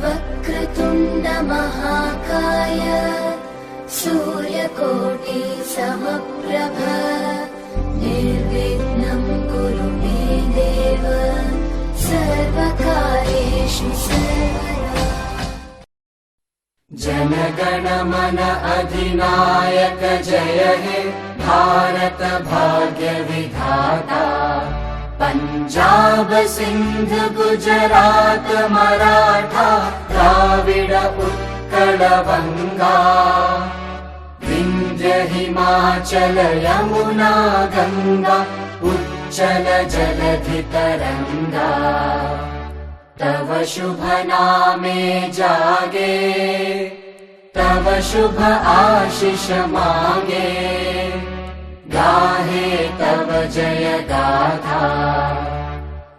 वक्रतुण्ड महाकाय सूर्यकोटि समप्रभ निर्विघ्नं कुरु मे देव सर्वकार्येषु सर्वदा। जनगण मन अधिनायक जय हे भारत भाग्य विधाता। पंजाब सिंध गुजरात मराठा द्राविड उत्कल बंगा विंध्य हिमाचल यमुना गंगा उच्चल जलधि तरंगा। तव शुभ नामे जागे तव शुभ आशीष मांगे गाहे तव जय गाथा।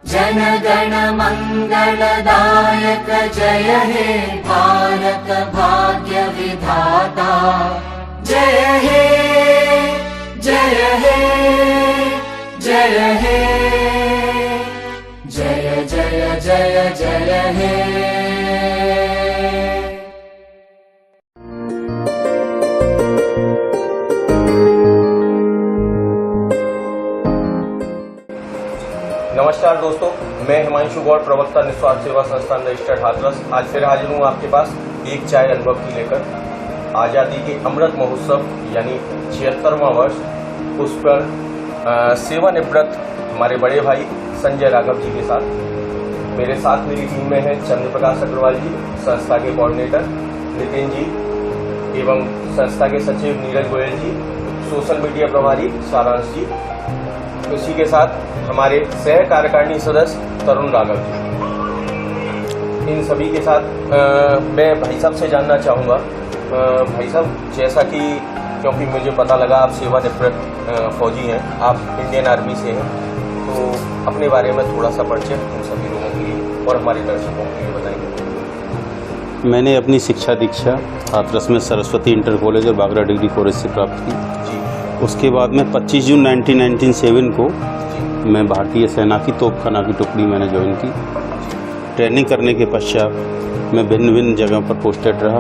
जन गण मंगलदायक जय हे भारत भाग्य विधाता। जय हे जय हे जय हे जय जय जय जय हे। नमस्कार दोस्तों, मैं हिमांशु गौड़, प्रवक्ता निस्वार्थ सेवा संस्थान रजिस्टर्ड हाथरस। आज फिर हाजिर हूँ आपके पास एक चाय अनुभव की लेकर। आज़ादी के अमृत महोत्सव यानी 76वां वर्ष, उस पर सेवानिवृत्त हमारे बड़े भाई संजय राघव जी के साथ मेरे साथ मेरी टीम में है चंद्र प्रकाश अग्रवाल जी, संस्था के कोऑर्डिनेटर नितिन जी एवं संस्था के सचिव नीरज गोयल जी, सोशल मीडिया प्रभारी सारांश जी, इसी के साथ हमारे सह कार्यकारिणी सदस्य तरुण राघव जी। इन सभी के साथ मैं भाई साहब से जानना चाहूँगा, भाई साहब, जैसा कि क्योंकि मुझे पता लगा आप सेवानिवृत्त फौजी हैं, आप इंडियन आर्मी से हैं, तो अपने बारे में थोड़ा सा परिचय उन सभी लोगों के लिए और हमारे दर्शकों के लिए बताएंगे। मैंने अपनी शिक्षा दीक्षा हाथरस में सरस्वती इंटर कॉलेज और बागरा डिग्री कॉलेज से प्राप्त की जी। उसके बाद में 25 जून 1997 को मैं भारतीय सेना की तोपखाना की टुकड़ी मैंने ज्वाइन की। ट्रेनिंग करने के पश्चात मैं भिन्न भिन्न जगहों पर पोस्टेड रहा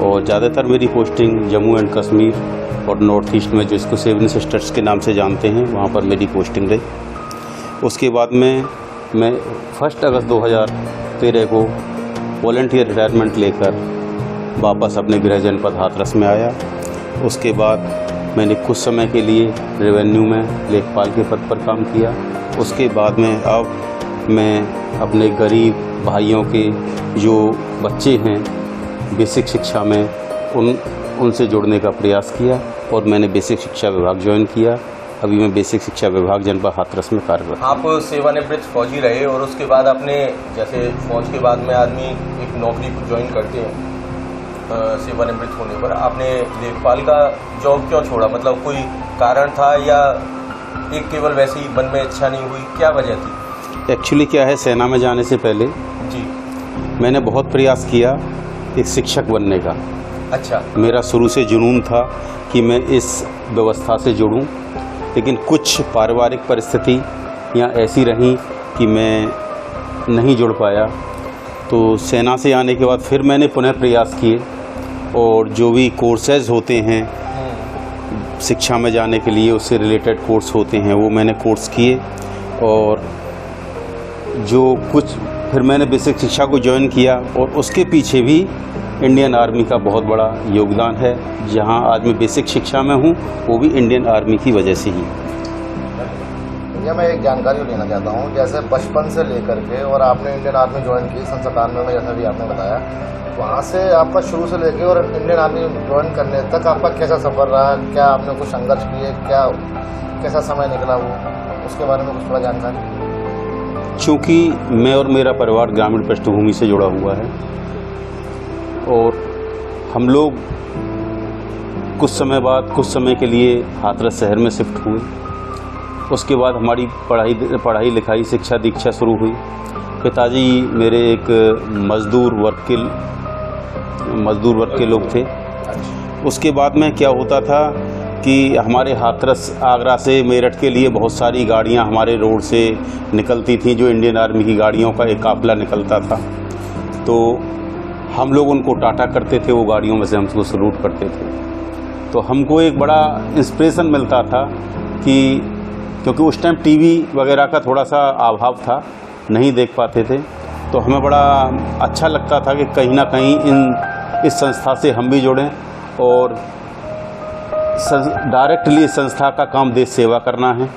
और ज़्यादातर मेरी पोस्टिंग जम्मू एंड कश्मीर और नॉर्थ ईस्ट में, जो इसको सेवन सिस्टर्स के नाम से जानते हैं, वहाँ पर मेरी पोस्टिंग रही। उसके बाद में मैं 1 अगस्त 2013 को वॉलंटियर रिटायरमेंट लेकर वापस अपने गृह जनपद हाथरस में आया। उसके बाद मैंने कुछ समय के लिए रेवेन्यू में लेखपाल के पद पर काम किया। उसके बाद में अब मैं अपने गरीब भाइयों के जो बच्चे हैं बेसिक शिक्षा में उनसे जुड़ने का प्रयास किया और मैंने बेसिक शिक्षा विभाग ज्वाइन किया। अभी मैं बेसिक शिक्षा विभाग जनपद हाथरस में कार्यरत। आप सेवानिवृत्त फौजी रहे और उसके बाद आपने, जैसे फौज के बाद में आदमी एक नौकरी को ज्वाइन करते हैं, सेवानिवृत्त होने पर आपने लेखपाल का जॉब क्यों छोड़ा? मतलब कोई कारण था या एक केवल वैसे ही मन में इच्छा नहीं हुई, क्या वजह थी? एक्चुअली क्या है, सेना में जाने से पहले जी मैंने बहुत प्रयास किया एक शिक्षक बनने का। अच्छा। मेरा शुरू से जुनून था कि मैं इस व्यवस्था से जुड़ूं, लेकिन कुछ पारिवारिक परिस्थितियाँ ऐसी रहीं कि मैं नहीं जुड़ पाया। तो सेना से आने के बाद फिर मैंने पुनः प्रयास किए और जो भी कोर्सेज होते हैं शिक्षा में जाने के लिए, उससे रिलेटेड कोर्स होते हैं, वो मैंने कोर्स किए और जो कुछ फिर मैंने बेसिक शिक्षा को ज्वाइन किया और उसके पीछे भी इंडियन आर्मी का बहुत बड़ा योगदान है। जहां आज मैं बेसिक शिक्षा में हूं, वो भी इंडियन आर्मी की वजह से ही। भैया, मैं एक जानकारी लेना चाहता हूं, जैसे बचपन से लेकर के और आपने इंडियन आर्मी ज्वाइन की 97 में, जैसा भी आपने बताया, वहाँ से आपका शुरू से लेके और इंडियन आर्मी ज्वाइन करने तक आपका कैसा सफ़र रहा? क्या आपने कुछ संघर्ष किए? क्या कैसा समय निकला वो, उसके बारे में कुछ थोड़ा जानकारी। चूँकि मैं और मेरा परिवार ग्रामीण पृष्ठभूमि से जुड़ा हुआ है और हम लोग कुछ समय के लिए हाथरस शहर में शिफ्ट हुए। उसके बाद हमारी पढ़ाई लिखाई शिक्षा दीक्षा शुरू हुई। पिताजी मेरे एक मजदूर वर्ग के लोग थे। उसके बाद में क्या होता था कि हमारे हाथरस आगरा से मेरठ के लिए बहुत सारी गाड़ियां हमारे रोड से निकलती थीं, जो इंडियन आर्मी की गाड़ियों का एक काफिला निकलता था। तो हम लोग उनको टाटा करते थे, वो गाड़ियों में से हमको सलूट करते थे। तो हमको एक बड़ा इंस्पिरेशन मिलता था कि क्योंकि उस टाइम टीवी वगैरह का थोड़ा सा अभाव था, नहीं देख पाते थे, तो हमें बड़ा अच्छा लगता था कि कहीं ना कहीं इस संस्था से हम भी जुड़ें और डायरेक्टली इस संस्था का काम देश सेवा करना है।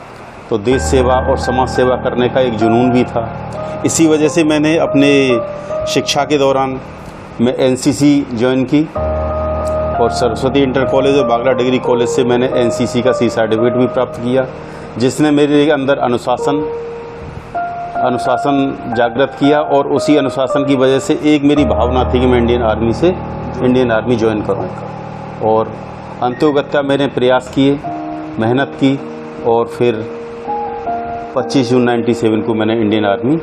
तो देश सेवा और समाज सेवा करने का एक जुनून भी था। इसी वजह से मैंने अपने शिक्षा के दौरान मैं एनसीसी ज्वाइन की और सरस्वती इंटर कॉलेज और बागरा डिग्री कॉलेज से मैंने एनसीसी का सी सर्टिफिकेट भी प्राप्त किया, जिसने मेरे अंदर अनुशासन जागृत किया। और उसी अनुशासन की वजह से एक मेरी भावना थी कि मैं इंडियन आर्मी ज्वाइन करूँ। और अंत्योगत्या मैंने प्रयास किए, मेहनत की और फिर 25 जून 97 को मैंने इंडियन आर्मी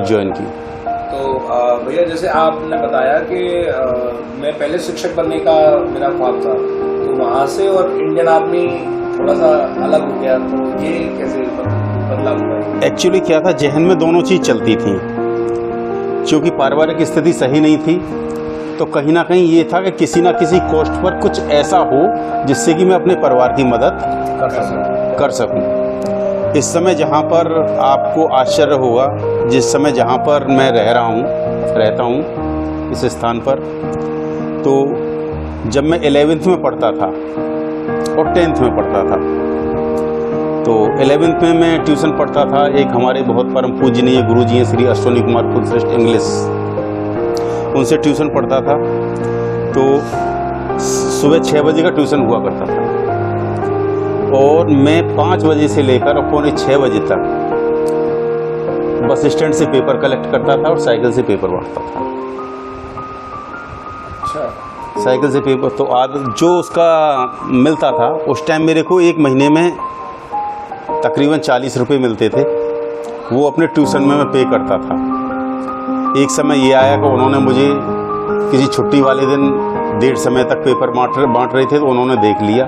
ज्वाइन की। तो भैया जैसे आपने बताया कि मैं पहले शिक्षक बनने का मेरा ख्वाब था, तो वहाँ से और इंडियन आर्मी थोड़ा सा अलग हो गया, तो ये कैसे बदलाव हुआ? एक्चुअली क्या था, जहन में दोनों चीज़ चलती थी। क्योंकि पारिवारिक स्थिति सही नहीं थी, तो कहीं ना कहीं ये था कि किसी ना किसी कॉस्ट पर कुछ ऐसा हो जिससे कि मैं अपने परिवार की मदद कर सकूं। इस समय जहाँ पर आपको आश्चर्य होगा, जिस समय जहाँ पर मैं रहता हूँ इस स्थान पर, तो जब मैं 11th में पढ़ता था और 10th में पढ़ता था, तो 11th में मैं ट्यूशन पढ़ता था। एक हमारे बहुत परम पूजनीय गुरु जी हैं श्री अश्विनी कुमार कुलश्रेष्ठ इंग्लिश, उनसे ट्यूशन पढ़ता था। तो सुबह 6 बजे का ट्यूशन हुआ करता था और मैं 5 बजे से लेकर पौने 6 बजे तक बस स्टैंड से पेपर कलेक्ट करता था और साइकिल से पेपर बांटता था। अच्छा। साइकिल से पेपर तो जो उसका मिलता था उस टाइम मेरे को एक महीने में तकरीबन 40 रुपये मिलते थे, वो अपने ट्यूशन में मैं पे करता था। एक समय ये आया कि उन्होंने मुझे किसी छुट्टी वाले दिन देर समय तक पेपर बांट रहे थे, तो उन्होंने देख लिया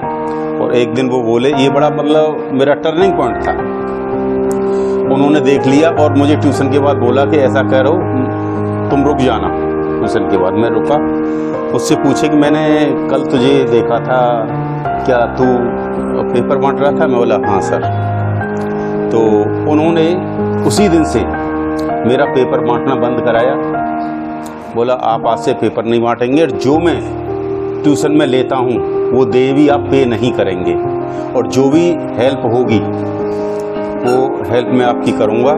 और एक दिन वो बोले, ये बड़ा मतलब मेरा टर्निंग पॉइंट था। उन्होंने देख लिया और मुझे ट्यूशन के बाद बोला कि ऐसा कह रहा हो तुम रुक जाना। ट्यूशन के बाद मैं रुका, उससे पूछे कि मैंने कल तुझे देखा था, क्या तू पेपर बांट रहा था? मैं बोला हाँ सर। तो उन्होंने उसी दिन से मेरा पेपर बांटना बंद कराया। बोला आप आज से पेपर नहीं बांटेंगे और जो मैं ट्यूशन में लेता हूँ वो देवी आप पे नहीं करेंगे, और जो भी हेल्प होगी वो हेल्प मैं आपकी करूँगा।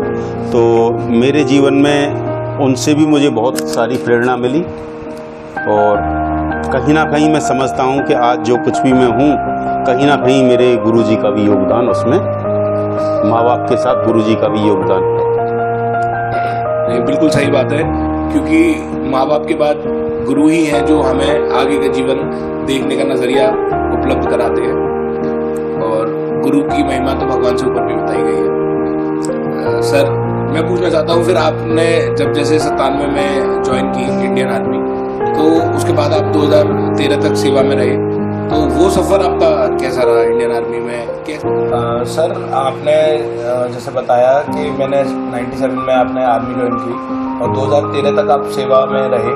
तो मेरे जीवन में उनसे भी मुझे बहुत सारी प्रेरणा मिली और कहीं ना कहीं मैं समझता हूँ कि आज जो कुछ भी मैं हूँ, कहीं ना कहीं मेरे गुरुजी का भी योगदान उसमें, माँ बाप के साथ गुरुजी का भी योगदान है। नहीं, बिल्कुल सही बात है, क्योंकि माँ बाप के बाद गुरु ही हैं जो हमें आगे का जीवन देखने का नजरिया उपलब्ध कराते हैं, और गुरु की महिमा तो भगवान से ऊपर भी बताई गई है। सर मैं पूछना चाहता हूँ, फिर आपने जब जैसे 97 में ज्वाइन की इंडियन आर्मी, तो उसके बाद आप 2013 तक सेवा में रहे, तो वो सफ़र आपका कैसा रहा इंडियन आर्मी में? सर आपने जैसे बताया कि मैंने 97 में आपने आर्मी ज्वाइन की और 2013 तक आप सेवा में रहे,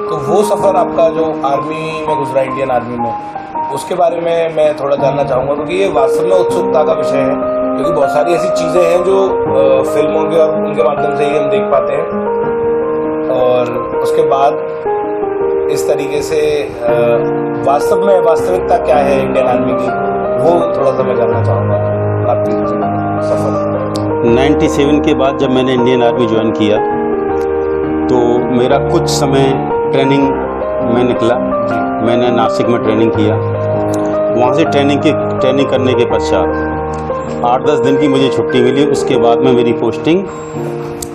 तो वो सफ़र आपका जो आर्मी में गुजरा, इंडियन आर्मी में, उसके बारे में मैं थोड़ा जानना चाहूँगा, क्योंकि ये वास्तव में उत्सुकता का विषय है, क्योंकि बहुत सारी ऐसी चीज़ें हैं जो फिल्मों के और उनके माध्यम से ही हम देख पाते हैं, और उसके बाद इस तरीके से वास्तव में वास्तविकता क्या है इंडियन आर्मी की, वो थोड़ा सा मैं जानना चाहूँगा आपकी सफर। 97 के बाद जब मैंने इंडियन आर्मी ज्वाइन किया तो मेरा कुछ समय ट्रेनिंग में निकला। मैंने नासिक में ट्रेनिंग किया, वहाँ से ट्रेनिंग करने के पश्चात 8-10 दिन की मुझे छुट्टी मिली। उसके बाद में मेरी पोस्टिंग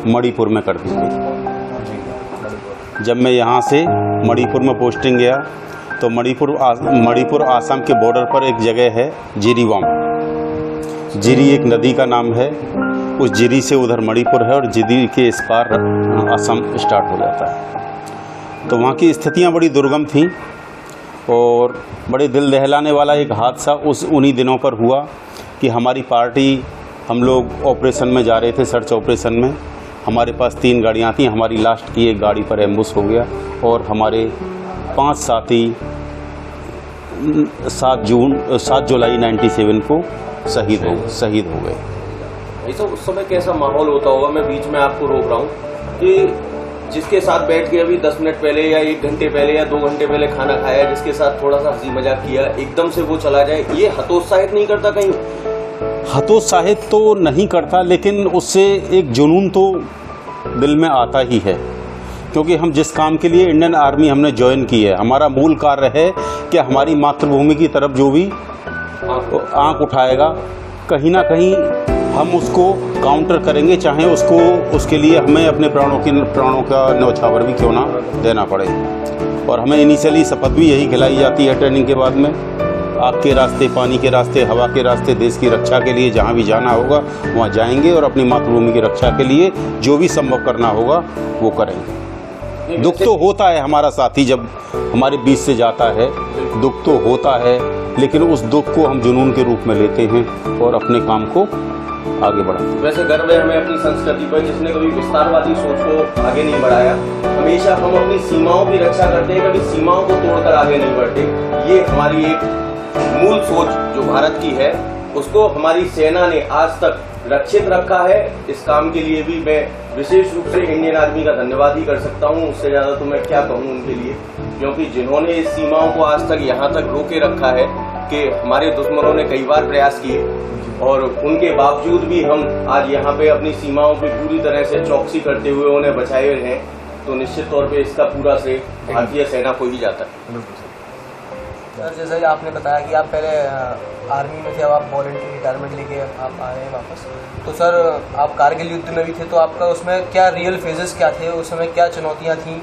मणिपुर में कर दी गई। जब मैं यहाँ से मणिपुर में पोस्टिंग गया तो मणिपुर आसाम के बॉर्डर पर एक जगह है जिरीबाम। जिरी एक नदी का नाम है, उस जिरी से उधर मणिपुर है और जिरी के इस पार असम स्टार्ट हो जाता है। तो वहाँ की स्थितियाँ बड़ी दुर्गम थीं और बड़े दिल दहलाने वाला एक हादसा उन्हीं दिनों पर हुआ कि हमारी पार्टी, हम लोग ऑपरेशन में जा रहे थे, सर्च ऑपरेशन में। हमारे पास 3 गाड़ियाँ थी, हमारी लास्ट की एक गाड़ी पर एम्बुश हो गया और हमारे 5 साथी 7 जुलाई 97 को शहीद हो गए। ऐसा उस समय कैसा माहौल होता होगा? मैं बीच में आपको रोक रहा हूँ कि जिसके साथ बैठ के अभी 10 मिनट पहले या 1 घंटे पहले या 2 घंटे पहले खाना खाया, जिसके साथ थोड़ा सा हंसी मजाक किया, एकदम से वो चला जाए, ये हतोत्साहित नहीं करता कहीं? हतोत्साहित तो नहीं करता, लेकिन उससे एक जुनून तो दिल में आता ही है, क्योंकि हम जिस काम के लिए इंडियन आर्मी हमने ज्वाइन की है, हमारा मूल कार्य है कि हमारी मातृभूमि की तरफ जो भी आंख उठाएगा, कहीं ना कहीं हम उसको काउंटर करेंगे, चाहे उसके लिए हमें अपने प्राणों का न्यौछावर भी क्यों ना देना पड़े। और हमें इनिशियली शपथ भी यही खिलाई जाती है ट्रेनिंग के बाद में, आग के रास्ते, पानी के रास्ते, हवा के रास्ते, देश की रक्षा के लिए जहाँ भी जाना होगा वहाँ जाएंगे और अपनी मातृभूमि की रक्षा के लिए जो भी संभव करना होगा वो करेंगे। दुख तो होता है, हमारा साथी जब हमारे बीच से जाता है दुख तो होता है, लेकिन उस दुख को हम जुनून के रूप में लेते हैं और अपने काम को आगे बढ़ाते हैं। वैसे गर्व है हमें अपनी संस्कृति पर, जिसने कभी विस्तारवादी सोच को आगे नहीं बढ़ाया। हमेशा हम अपनी सीमाओं की रक्षा करते हैं, कभी सीमाओं को तोड़कर आगे नहीं बढ़ते। ये हमारी एक मूल सोच जो भारत की है, उसको हमारी सेना ने आज तक रक्षित रखा है। इस काम के लिए भी मैं विशेष रूप से इंडियन आर्मी का धन्यवाद ही कर सकता हूँ। उससे ज्यादा तो मैं क्या कहूँ उनके लिए, क्योंकि जिन्होंने इस सीमाओं को आज तक यहाँ तक रोके रखा है कि हमारे दुश्मनों ने कई बार प्रयास किए और उनके बावजूद भी हम आज यहाँ पे अपनी सीमाओं पे पूरी तरह से चौकसी करते हुए उन्हें बचाए हुए हैं, तो निश्चित तौर पे इसका पूरा श्रेय भारतीय सेना को ही जाता है। सर, जैसा कि आपने बताया कि आप पहले आर्मी में थे, अब आप वॉलंटरी रिटायरमेंट लेके आप आ रहे हैं वापस, तो सर आप कारगिल युद्ध में भी थे, तो आपका उसमें क्या रियल फेजेस क्या थे, उस समय क्या चुनौतियाँ थीं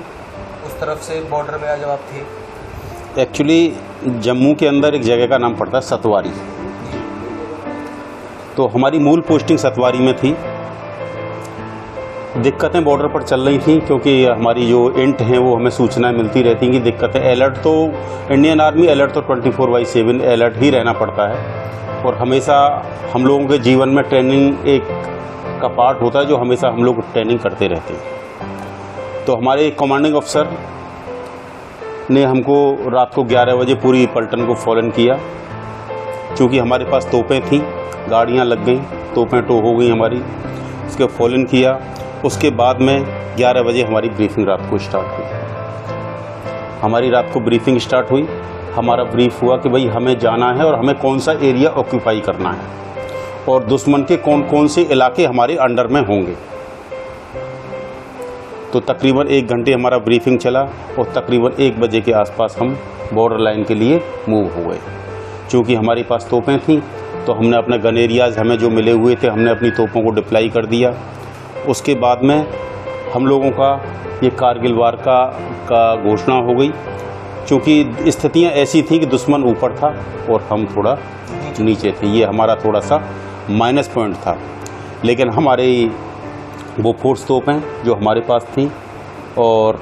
उस तरफ से बॉर्डर में जब आप थे? एक्चुअली जम्मू के अंदर एक जगह का नाम पड़ता है सतवारी, तो हमारी मूल पोस्टिंग सतवारी में थी। दिक्कतें बॉर्डर पर चल रही थी, क्योंकि हमारी जो इंट हैं वो हमें सूचनाएं मिलती रहती कि दिक्कतें। अलर्ट तो इंडियन आर्मी अलर्ट तो 24/7 अलर्ट ही रहना पड़ता है, और हमेशा हम लोगों के जीवन में ट्रेनिंग एक का पार्ट होता है जो हमेशा हम लोग ट्रेनिंग करते रहते हैं। तो हमारे कमांडिंग अफसर ने हमको रात को 11 बजे पूरी पलटन को फॉलन किया, क्योंकि हमारे पास तोपें थीं, गाड़ियां लग गई, तोपें टो हो गई हमारी, उसके फॉलन किया। उसके बाद में 11 बजे हमारी ब्रीफिंग रात को स्टार्ट हुई। हमारी रात को ब्रीफिंग स्टार्ट हुई, हमारा ब्रीफ हुआ कि भाई हमें जाना है और हमें कौन सा एरिया ऑक्यूपाई करना है और दुश्मन के कौन कौन से इलाके हमारे अंडर में होंगे। तो तकरीबन 1 घंटे हमारा ब्रीफिंग चला और तकरीबन 1 बजे के आसपास हम बॉर्डर लाइन के लिए मूव हो गए। चूँकि हमारे पास तोपें थीं, तो हमने अपने गन एरियाज़ हमें जो मिले हुए थे, हमने अपनी तोपों को डिप्लाई कर दिया। उसके बाद में हम लोगों का ये कारगिल वार का घोषणा हो गई, क्योंकि स्थितियां ऐसी थी कि दुश्मन ऊपर था और हम थोड़ा नीचे थे। ये हमारा थोड़ा सा माइनस पॉइंट था, लेकिन हमारे वो फोर्स तोपें जो हमारे पास थी और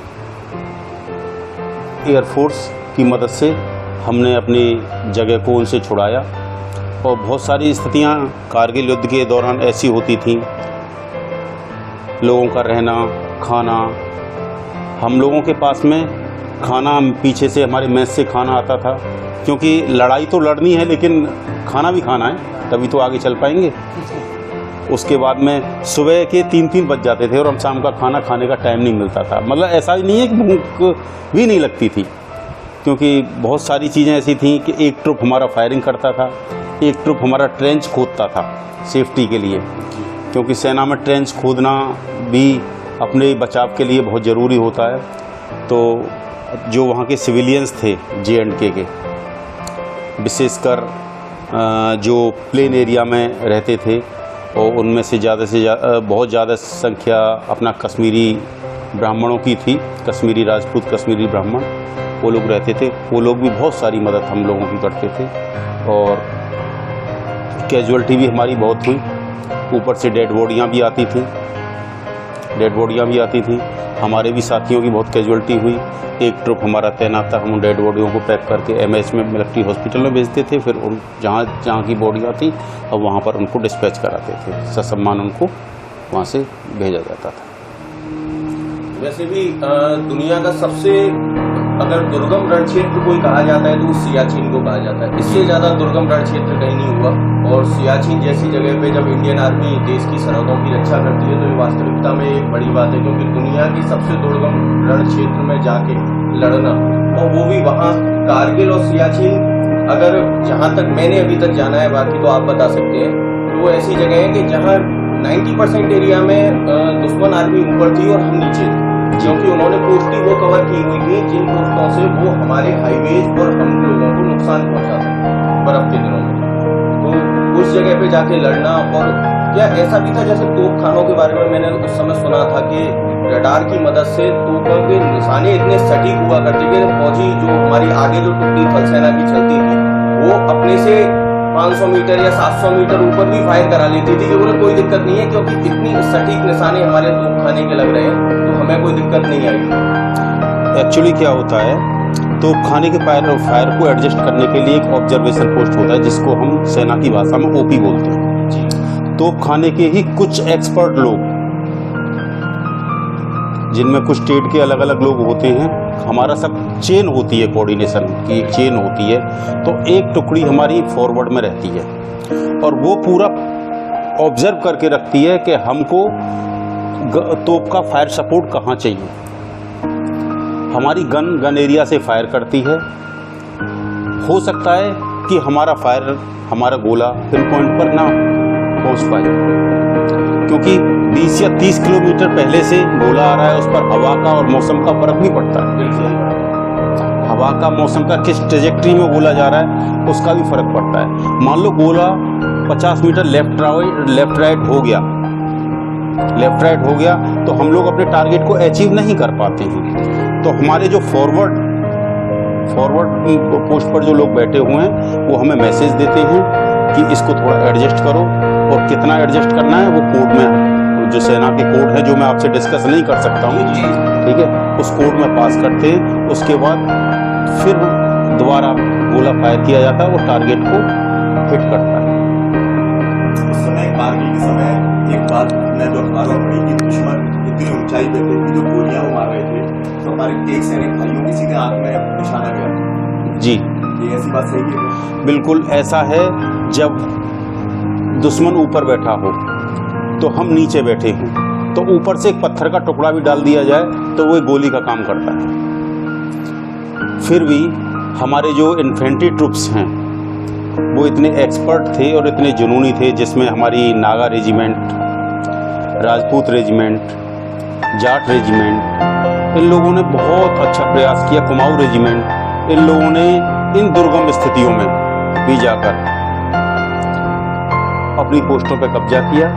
एयरफोर्स की मदद से हमने अपनी जगह को उनसे छुड़ाया। और बहुत सारी स्थितियां कारगिल युद्ध के दौरान ऐसी होती थीं, लोगों का रहना, खाना, हम लोगों के पास में खाना पीछे से हमारे मेस से खाना आता था, क्योंकि लड़ाई तो लड़नी है लेकिन खाना भी खाना है, तभी तो आगे चल पाएंगे। उसके बाद में सुबह के 3-3 बज जाते थे और हम शाम का खाना खाने का टाइम नहीं मिलता था। मतलब ऐसा ही नहीं है कि भूख भी नहीं लगती थी, क्योंकि बहुत सारी चीज़ें ऐसी थीं कि एक ट्रुप हमारा फायरिंग करता था, एक ट्रुप हमारा ट्रेंच खोदता था सेफ्टी के लिए, क्योंकि सेना में ट्रेंच खोदना भी अपने बचाव के लिए बहुत ज़रूरी होता है। तो जो वहाँ के सिविलियंस थे J&K के, विशेषकर जो प्लेन एरिया में रहते थे, और उनमें से बहुत ज़्यादा संख्या अपना कश्मीरी ब्राह्मणों की थी, कश्मीरी राजपूत, कश्मीरी ब्राह्मण, वो लोग रहते थे। वो लोग भी बहुत सारी मदद हम लोगों की करते थे और कैजुअल्टी भी हमारी बहुत हुई। ऊपर से डेड बॉडियाँ भी आती थी, हमारे भी साथियों की बहुत कैजुअल्टी हुई। एक ट्रुप हमारा तैनात था, हम डेड बॉडियों को पैक करके MS में मिलिट्री हॉस्पिटल में भेजते थे, फिर उन जहाँ की बॉडियाँ थी अब वहाँ पर उनको डिस्पैच कराते थे, ससम्मान उनको वहाँ से भेजा जाता था। वैसे भी दुनिया का सबसे अगर दुर्गम रण क्षेत्र कोई कहा जाता है तो वो सियाचिन को कहा जाता है। इससे ज्यादा दुर्गम रण क्षेत्र कहीं नहीं हुआ। और सियाचिन जैसी जगह पे जब इंडियन आर्मी देश की सरहदों की रक्षा करती है तो ये वास्तविकता में एक बड़ी बात है, क्योंकि दुनिया की सबसे दुर्गम रण क्षेत्र में जाके लड़ना, और वो भी वहाँ कारगिल और सियाचिन, अगर जहाँ तक मैंने अभी तक जाना है, बाकी तो आप बता सकते हैं, तो वो ऐसी जगह है कि जहाँ 90% एरिया में दुश्मन आर्मी ऊपर थी और हम नीचे थे, क्योंकि उन्होंने पोस्टी वो कवर की हुई थी जिन पोस्टों से वो हमारे हाईवेज और हम लोगों को नुकसान पहुंचा सकते बर्फ के दिनों में। तो उस जगह पे जाके लड़ना, और क्या ऐसा भी था जैसे तोप खानों के बारे में मैंने उस समय सुना था कि रडार की मदद से तोपों के निशाने इतने सटीक हुआ करते थे, फौजी जो हमारी आगे जो टुकड़ी थल सेना की चलती थी वो अपने से 500 मीटर या 700 मीटर ऊपर भी फायर करा लेती थी कि बोले कोई दिक्कत नहीं है, क्योंकि इतनी सटीक निशाने हमारे तोप खाने के लग रहे हैं तो हमें कोई दिक्कत नहीं आएगी। एक्चुअली क्या होता है, तो खाने के फायर को एडजस्ट करने के लिए एक ऑब्जर्वेशन पोस्ट होता है जिसको हम सेना की भाषा में ओपी बोलते हैं। तोप खाने के ही कुछ एक्सपर्ट लोग, जिनमें कुछ स्टेट के अलग अलग लोग होते हैं, हमारा सब चेन होती है, कोऑर्डिनेशन की एक चेन होती है, तो एक टुकड़ी हमारी फॉरवर्ड में रहती है और वो पूरा ऑब्जर्व करके रखती है कि हमको तोप का फायर सपोर्ट कहाँ चाहिए। हमारी गन एरिया से फायर करती है। हो सकता है कि हमारा गोला पिन पॉइंट पर ना पहुंच पाए, क्योंकि 20 या 30 किलोमीटर पहले से गोला आ रहा है, उस पर हवा का और मौसम का फर्क भी पड़ता है। हवा का, मौसम का, किस ट्रेजेक्ट्री में गोला जा रहा है उसका भी फर्क पड़ता है। मान लो गोला 50 मीटर लेफ्ट राइट हो गया तो हम लोग अपने टारगेट को अचीव नहीं कर पाते हैं। तो हमारे जो फॉरवर्ड पोस्ट पर जो लोग बैठे हुए हैं वो हमें मैसेज देते हैं कि इसको थोड़ा एडजस्ट करो, और कितना एडजस्ट करना है वो कोड में, जो सेना के कोड है जो मैं आपसे डिस्कस नहीं कर सकता हूँ, ठीक है, उस कोड में पास करते हैं। उसके बाद फिर दोबारा गोला फायर किया जाता है और टारगेट को हिट करता है। उस समय कारगिल के समय एक बात मैं जो अखबारों में पढ़ी कि दुश्मन इतनी ऊंचाई पे थे कि जो गोलियां वो मार रहे थे तो हमारे एक सैनिक भाइयों की सीधे आंख में निशाना गया। जी, ये ऐसी बात सही है? बिल्कुल ऐसा है। जब दुश्मन ऊपर बैठा हो तो हम नीचे बैठे हों, तो ऊपर से एक पत्थर का टुकड़ा भी डाल दिया जाए तो वो एक गोली का काम करता है। फिर भी हमारे जो इन्फेंट्री ट्रुप्स हैं वो इतने एक्सपर्ट थे और इतने जुनूनी थे, जिसमें हमारी Naga regiment, Rajput regiment, Jat regiment, इन लोगों ने बहुत अच्छा प्रयास किया। कुमाऊं रेजिमेंट, इन लोगों ने इन दुर्गम स्थितियों में भी जाकर अपनी पोस्टों पर कब्जा किया।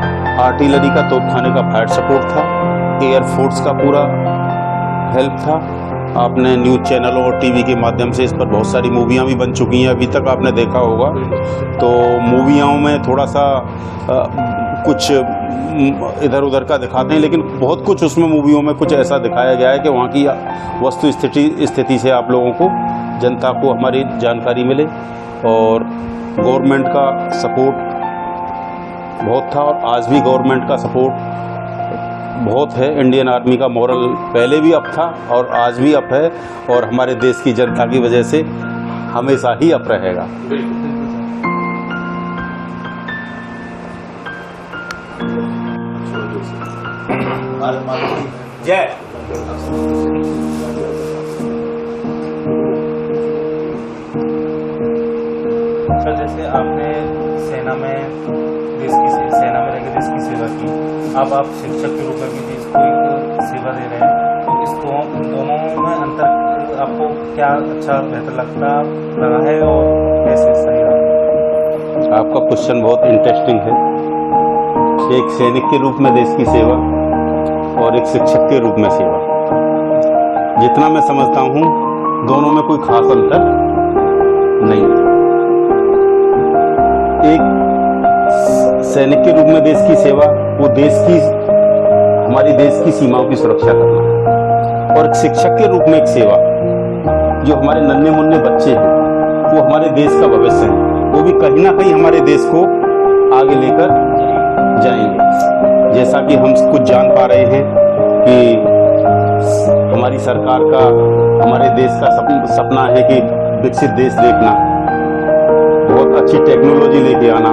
आर्टिलरी का, तोपखाने का फायर सपोर्ट था, एयरफोर्स का पूरा हेल्प था। आपने न्यूज़ चैनलों और टीवी के माध्यम से इस पर बहुत सारी मूवियाँ भी बन चुकी हैं, अभी तक आपने देखा होगा। तो मूवियों में थोड़ा सा कुछ इधर उधर का दिखाते हैं, लेकिन बहुत कुछ उसमें मूवियों में कुछ ऐसा दिखाया गया है कि वहाँ की वस्तु स्थिति से आप लोगों को, जनता को हमारी जानकारी मिले। और गवर्नमेंट का सपोर्ट बहुत था और आज भी गवर्नमेंट का सपोर्ट बहुत है। इंडियन आर्मी का मॉरल पहले भी अप था और आज भी अप है, और हमारे देश की जनता की वजह से हमेशा ही अप रहेगा। भारत माता की जय। सर, जैसे आपने सेना में रह के देश की सेवा की, अब आप शिक्षक के रूप में भी देश को एक सेवा दे रहे हैं, तो इस दोनों में अंतर आपको क्या अच्छा बेहतर लगा है और कैसे सही रहा? आपका क्वेश्चन बहुत इंटरेस्टिंग है। एक सैनिक के रूप में देश की सेवा और एक शिक्षक के रूप में सेवा, जितना मैं समझता हूँ दोनों में कोई खास अंतर नहीं। एक सैनिक के रूप में देश की सेवा, वो हमारी देश की सीमाओं की सुरक्षा करना, और एक शिक्षक के रूप में एक सेवा, जो हमारे नन्हे मुन्ने बच्चे हैं, वो हमारे देश का भविष्य है, वो भी कहीं ना कहीं हमारे देश को आगे लेकर जाएंगे। जैसा कि हम कुछ जान पा रहे हैं कि हमारी सरकार का, हमारे देश का सपना है कि विकसित देश देखना, बहुत अच्छी टेक्नोलॉजी लेके आना।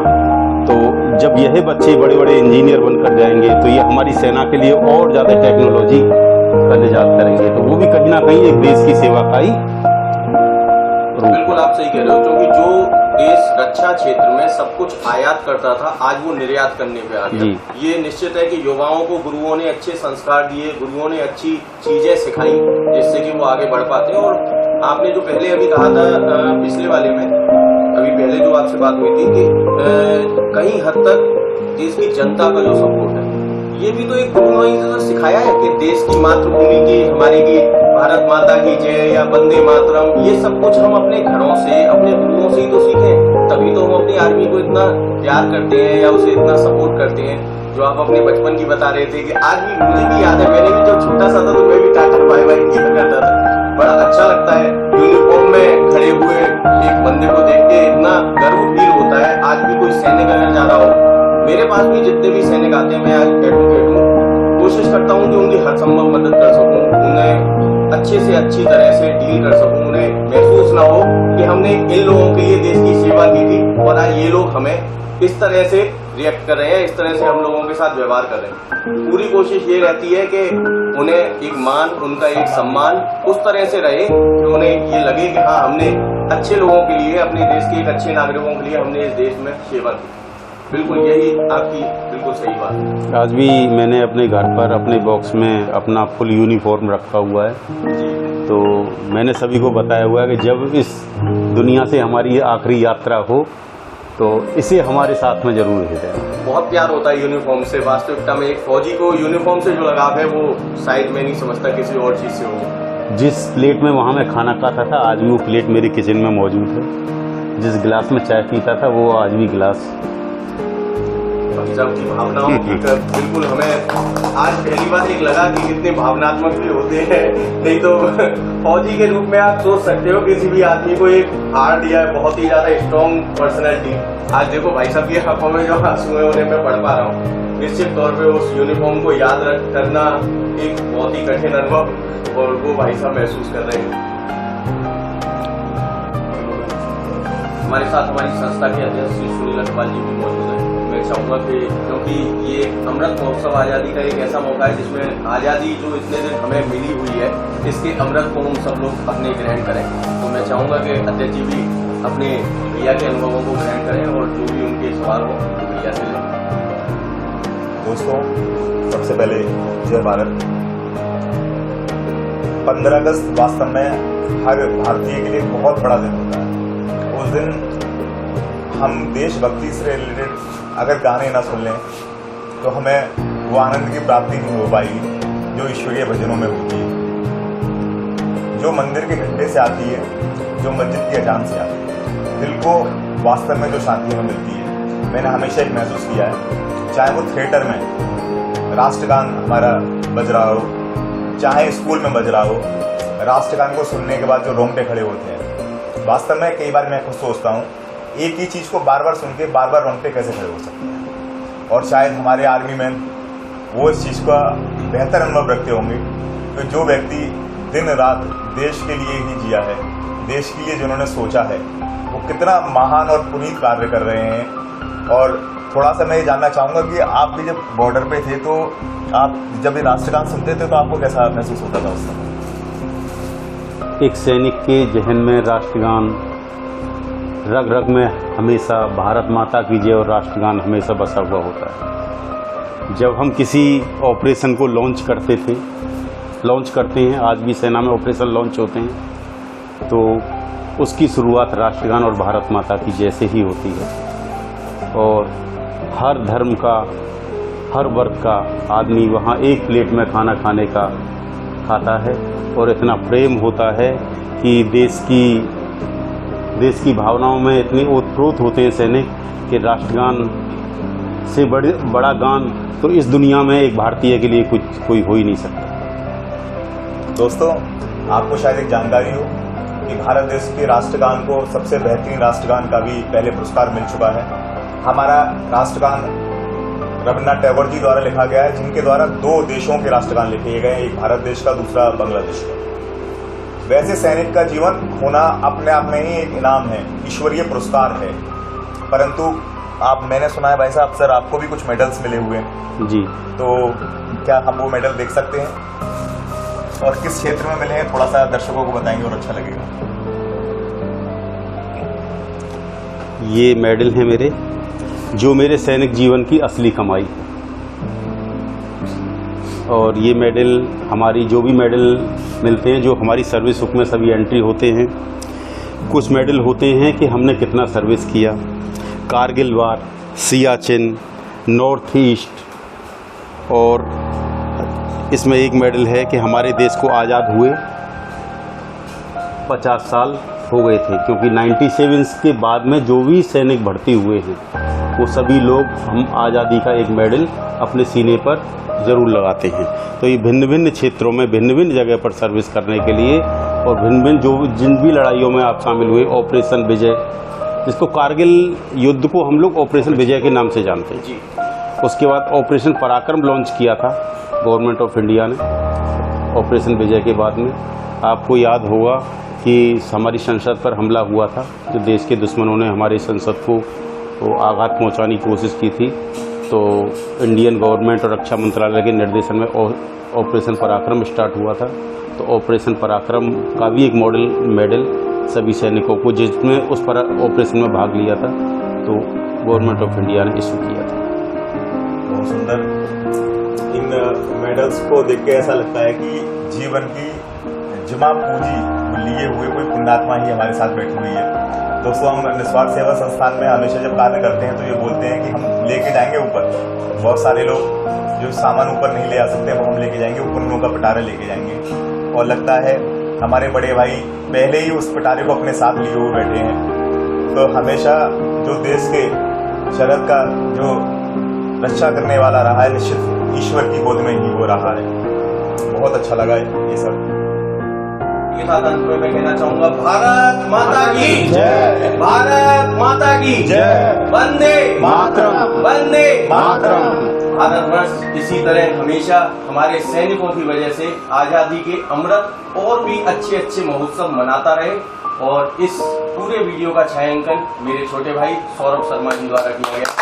तो जब यह बच्चे बड़े बड़े इंजीनियर बनकर जाएंगे तो ये हमारी सेना के लिए और ज़्यादा टेक्नोलॉजी का निजात करेंगे, तो वो भी कहीं ना कहीं एक देश की सेवा का ही। बिल्कुल आप सही कह रहे हो, क्योंकि जो देश रक्षा क्षेत्र में सब कुछ आयात करता था आज वो निर्यात करने पे आ गया। ये निश्चित है कि युवाओं को गुरुओं ने अच्छे संस्कार दिए, गुरुओं ने अच्छी चीजें सिखाई जिससे कि वो आगे बढ़ पाते हैं। और आपने जो पहले अभी कहा था पिछले वाले में, अभी पहले जो आपसे बात हुई थी कि कहीं हद तक देश की जनता का जो सपोर्ट है, ये भी तो एक गुरुओं ने तो सिखाया है कि देश की मातृभूमि की, हमारी की भारत माता की जय या वंदे मातरम, ये सब कुछ हम अपने घरों से, अपने गुरुओं से ही तो सीखे। तभी तो हम अपनी आर्मी को इतना प्यार करते हैं या उसे इतना सपोर्ट करते हैं। जो आप अपने बचपन की बता रहे थे कि आज भी मुझे भी याद है, मैंने भी जब छोटा सा था तो मैं भी टाटा बाय बाय किया करता था। बड़ा अच्छा लगता है यूनिफॉर्म में खड़े हुए एक बंदे को देख के, इतना गर्व फील होता है। आज भी कोई सैनिक अगर जा रहा हो, मेरे पास भी जितने भी सैनिक आते हैं, मैं आज एडवोकेट हूँ, कोशिश करता हूँ कि उनकी हर संभव मदद कर सकूँ, उन्हें अच्छे से अच्छी तरह से डील कर सकूँ, उन्हें महसूस ना हो कि हमने इन लोगों के लिए देश की सेवा की थी और आज ये लोग हमें इस तरह से रिएक्ट कर रहे हैं, इस तरह से हम लोगों के साथ व्यवहार कर रहे हैं। पूरी कोशिश ये रहती है कि उन्हें एक मान, उनका एक सम्मान उस तरह से रहे कि उन्हें ये लगे कि हाँ, हमने अच्छे लोगों के लिए, अपने देश के एक अच्छे नागरिकों के लिए हमने इस देश में सेवा की। बिल्कुल यही आपकी बिल्कुल सही बात है। आज भी मैंने अपने घर पर अपने बॉक्स में अपना फुल यूनिफॉर्म रखा हुआ है। तो मैंने सभी को बताया हुआ है कि जब इस दुनिया से हमारी आखिरी यात्रा हो तो इसे हमारे साथ में जरूर ले जाए। बहुत प्यार होता है यूनिफॉर्म से। वास्तविकता में एक फौजी को यूनिफॉर्म से जो लगाव है वो शायद मैं नहीं समझता किसी और चीज से हो। जिस प्लेट में वहाँ मैं खाना खाता था आज भी वो प्लेट मेरे किचन में मौजूद है। जिस गिलास में चाय पीता था वो आज भी गिलास। की भावनाओं की बिल्कुल हमें आज पहली बार एक लगा कि कितने भावनात्मक भी होते हैं। नहीं तो फौजी के रूप में आप सोच सकते हो किसी भी आदमी को एक हार्ड या बहुत ही ज्यादा स्ट्रॉन्ग पर्सनैलिटी। आज देखो भाई साहब की आंखों में जो आंसू है उन्हें मैं पढ़ पा रहा हूँ। निश्चित तौर पे उस यूनिफॉर्म को याद करना एक बहुत ही कठिन अनुभव और वो भाई साहब महसूस कर रहे हैं। हमारे साथ हमारी संस्था के अध्यक्ष श्री सुनील अग्रवाल जी भी मौजूद है। मैं चाहूँगा कि क्योंकि ये अमृत महोत्सव आज़ादी का एक ऐसा मौका है जिसमें आज़ादी जो इतने दिन हमें मिली हुई है इसके अमृत को हम सब लोग अपने ग्रहण करें। तो मैं चाहूँगा कि अध्यक्ष जी भी अपने भैया के अनुभवों को ग्रहण करें और जो भी उनके सवाल हो तो भैया से लें। दोस्तों, सबसे पहले जय भारत। 15 अगस्त वास्तव में हर भारतीय के लिए बहुत बड़ा दिन होता है। उस दिन हम देशभक्ति से रिलेटेड अगर गाने ना सुन लें तो हमें वो आनंद की प्राप्ति नहीं हो पाएगी जो ईश्वरीय भजनों में होती है, जो मंदिर के घंटे से आती है, जो मस्जिद की अजान से आती है। दिल को वास्तव में जो शांति हमें मिलती है, मैंने हमेशा एक महसूस किया है, चाहे वो थिएटर में राष्ट्रगान हमारा बज रहा हो, चाहे स्कूल में बज रहा हो, राष्ट्रगान को सुनने के बाद जो रोंगटे खड़े होते हैं। वास्तव में कई बार मैं खुद सोचता हूँ एक ही चीज़ को बार बार सुन के बार बार रोंगटे कैसे खड़े हो सकते हैं। और शायद हमारे आर्मी मैन वो इस चीज़ का बेहतर अनुभव रखते होंगे कि जो व्यक्ति दिन रात देश के लिए ही जिया है, देश के लिए जिन्होंने सोचा है, वो कितना महान और पुनीत कार्य कर रहे हैं। और थोड़ा सा मैं ये जानना चाहूँगा कि आप भी जब बॉर्डर पे थे तो आप जब ये राष्ट्रगान सुनते थे तो आपको कैसा महसूस होता था उस समय? एक सैनिक के जहन में राष्ट्रगान रग रग में हमेशा भारत माता की जय और राष्ट्रगान हमेशा बसा हुआ होता है। जब हम किसी ऑपरेशन को लॉन्च करते हैं, आज भी सेना में ऑपरेशन लॉन्च होते हैं, तो उसकी शुरुआत राष्ट्रगान और भारत माता की जय से ही होती है। और हर धर्म का, हर वर्ग का आदमी वहाँ एक प्लेट में खाना खाने का खाता है और इतना प्रेम होता है कि देश की भावनाओं में इतनी ओतप्रोत होते हैं सैनिक कि राष्ट्रगान से बड़ा गान तो इस दुनिया में एक भारतीय के लिए कोई हो ही नहीं सकता। दोस्तों, आपको शायद एक जानकारी हो कि भारत देश के राष्ट्रगान को सबसे बेहतरीन राष्ट्रगान का भी पहले पुरस्कार मिल चुका है। हमारा राष्ट्रगान रविन्द्रनाथ टैगोर जी द्वारा लिखा गया है, जिनके द्वारा 2 देशों के राष्ट्रगान लिखे गए हैं, एक भारत देश का, दूसरा बांग्लादेश का। वैसे सैनिक का जीवन होना अपने आप में ही एक इनाम है, ईश्वरीय पुरस्कार है। परंतु मैंने सुना है भाई साहब, सर आपको भी कुछ मेडल्स मिले हुए हैं जी। तो क्या हम वो मेडल देख सकते हैं और किस क्षेत्र में मिले हैं, थोड़ा सा दर्शकों को बताएंगे और अच्छा लगेगा। ये मेडल हैं मेरे, जो मेरे सैनिक जीवन की असली कमाई है। और ये मेडल हमारी जो भी मेडल मिलते हैं, जो हमारी सर्विस बुक में सभी एंट्री होते हैं। कुछ मेडल होते हैं कि हमने कितना सर्विस किया, कारगिल वार, सियाचिन, नॉर्थ ईस्ट, और इसमें एक मेडल है कि हमारे देश को आज़ाद हुए 50 साल हो गए थे, क्योंकि 97 के बाद में जो भी सैनिक भर्ती हुए हैं वो सभी लोग हम आज़ादी का एक मेडल अपने सीने पर ज़रूर लगाते हैं। तो ये भिन्न भिन्न क्षेत्रों में भिन्न भिन्न जगह पर सर्विस करने के लिए, और भिन्न भिन्न जिन भी लड़ाइयों में आप शामिल हुए, ऑपरेशन विजय, जिसको कारगिल युद्ध को हम लोग ऑपरेशन विजय के नाम से जानते हैं जी। उसके बाद ऑपरेशन पराक्रम लॉन्च किया था गवर्नमेंट ऑफ इंडिया ने। ऑपरेशन विजय के बाद में आपको याद होगा कि हमारी संसद पर हमला हुआ था, जो देश के दुश्मनों ने हमारी संसद को आघात पहुंचाने की कोशिश की थी। तो इंडियन गवर्नमेंट और रक्षा मंत्रालय के निर्देशन में ऑपरेशन पराक्रम स्टार्ट हुआ था। तो ऑपरेशन पराक्रम का भी एक मेडल सभी सैनिकों को, जिसमें उस पर ऑपरेशन में भाग लिया था, तो गवर्नमेंट ऑफ इंडिया ने इशू किया था। बहुत सुंदर। इन मेडल्स को देख के ऐसा लगता है कि जीवन की जमा पूंजी लिए हुए कोई पुण्यात्मा ही हमारे साथ बैठी हुई है। दोस्तों, हम निस्वार्थ सेवा संस्थान में हमेशा जब कार्य करते हैं तो ये बोलते हैं कि हम लेके जाएंगे ऊपर। बहुत सारे लोग जो सामान ऊपर नहीं ले आ सकते वो हम लेके जाएंगे, उपकरणों का पिटारा लेके जाएंगे। और लगता है हमारे बड़े भाई पहले ही उस पिटारे को अपने साथ लिए हुए बैठे हैं। तो हमेशा जो देश के शरद का जो रक्षा करने वाला रहा है, निश्चित ईश्वर की गोद में ही वो रहा है। बहुत अच्छा लगा ये सब। के साथ अंत में मैं कहना चाहूंगा, भारत माता की जय, भारत माता की जय, वंदे मातरम, वंदे मातरम। भारतवर्ष इसी तरह हमेशा हमारे सैनिकों की वजह से आजादी के अमृत और भी अच्छे अच्छे महोत्सव मनाता रहे। और इस पूरे वीडियो का छायांकन मेरे छोटे भाई सौरभ शर्मा जी द्वारा किया गया।